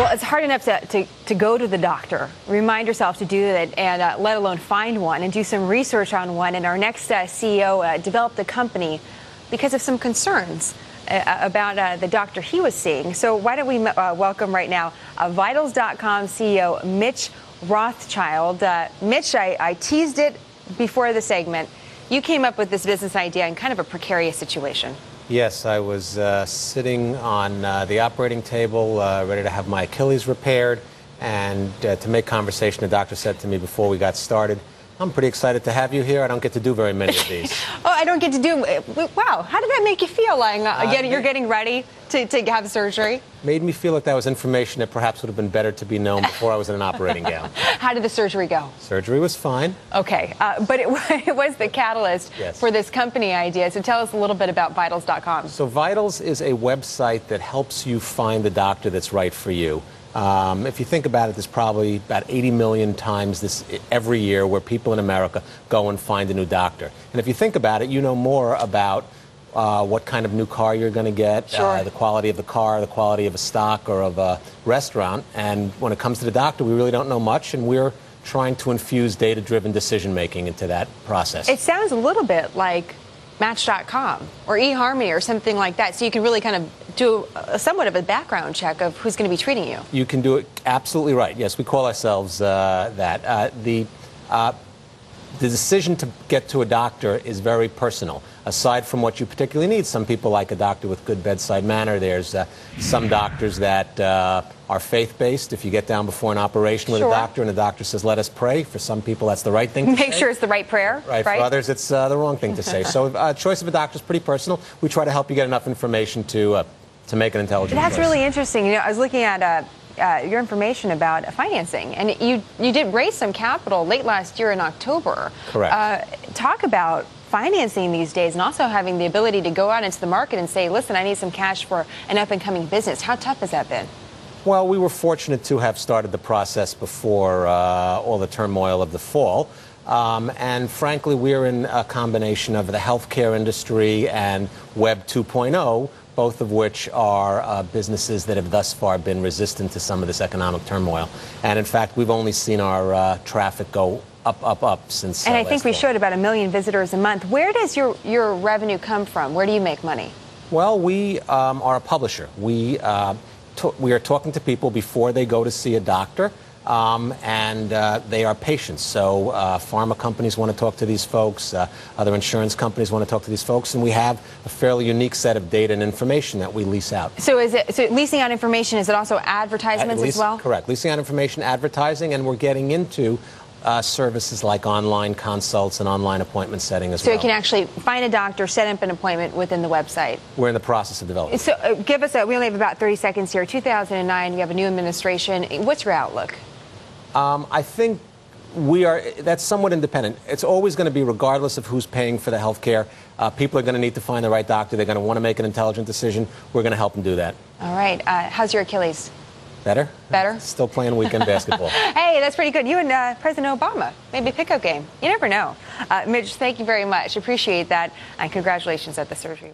Well, it's hard enough to go to the doctor, remind yourself to do it, and let alone find one and do some research on one. And our next CEO developed a company because of some concerns about the doctor he was seeing. So why don't we welcome right now Vitals.com CEO Mitch Rothschild. Mitch, I teased it before the segment. You came up with this business idea in kind of a precarious situation. Yes, I was sitting on the operating table, ready to have my Achilles repaired, and to make conversation, the doctor said to me before we got started, "I'm pretty excited to have you here. I don't get to do very many of these." Oh, I don't get to do. Wow, how did that make you feel? Like you're getting ready to have surgery? Made me feel like that was information that perhaps would have been better to be known before I was in an operating gown. How did the surgery go? Surgery was fine. Okay, but it was the catalyst for this company idea. So tell us a little bit about Vitals.com. So Vitals is a website that helps you find the doctor that's right for you. If you think about it, there's probably about 80 million times this every year where people in America go and find a new doctor. And if you think about it, you know more about what kind of new car you're going to get, the quality of the car, the quality of a stock or of a restaurant. And when it comes to the doctor, we really don't know much, and we're trying to infuse data-driven decision-making into that process. It sounds a little bit like Match.com or eHarmony or something like that, so you can really kind of do somewhat of a background check of who's going to be treating you. You can do it absolutely right. Yes, we call ourselves that. The decision to get to a doctor is very personal. Aside from what you particularly need, some people like a doctor with good bedside manner. There's some doctors that are faith-based. If you get down before an operation with a doctor and the doctor says, "Let us pray," for some people that's the right thing to say. Make sure it's the right prayer. Right. For others, it's the wrong thing to say. So choice of a doctor is pretty personal. We try to help you get enough information to make an intelligent choice. That's really interesting. You know, I was looking at your information about financing, and you did raise some capital late last year in October. Correct. Talk about financing these days and also having the ability to go out into the market and say, listen, I need some cash for an up-and-coming business. How tough has that been? Well, we were fortunate to have started the process before all the turmoil of the fall. And frankly, we're in a combination of the healthcare industry and Web 2.0, both of which are businesses that have thus far been resistant to some of this economic turmoil. And in fact, we've only seen our traffic go up since And I think we fall. showed about 1 million visitors a month. Where does your revenue come from? Where do you make money? Well, we are a publisher. We are talking to people before they go to see a doctor. And they are patients. So pharma companies want to talk to these folks. Other insurance companies want to talk to these folks. And we have a fairly unique set of data and information that we lease out. So leasing out information, is it also advertisements as well? Correct. Leasing out information, advertising, and we're getting into services like online consults and online appointment setting as well. So you can actually find a doctor, set up an appointment within the website. We're in the process of developing. So give us we only have about 30 seconds here. 2009, we have a new administration. What's your outlook? I think that's somewhat independent. It's always going to be, regardless of who's paying for the health care, people are going to need to find the right doctor. They're going to want to make an intelligent decision. We're going to help them do that. All right. How's your Achilles? Better? Better? Still playing weekend basketball. Hey, that's pretty good. You and President Obama, maybe a pickup game. You never know. Mitch, thank you very much. Appreciate that. And congratulations at the surgery.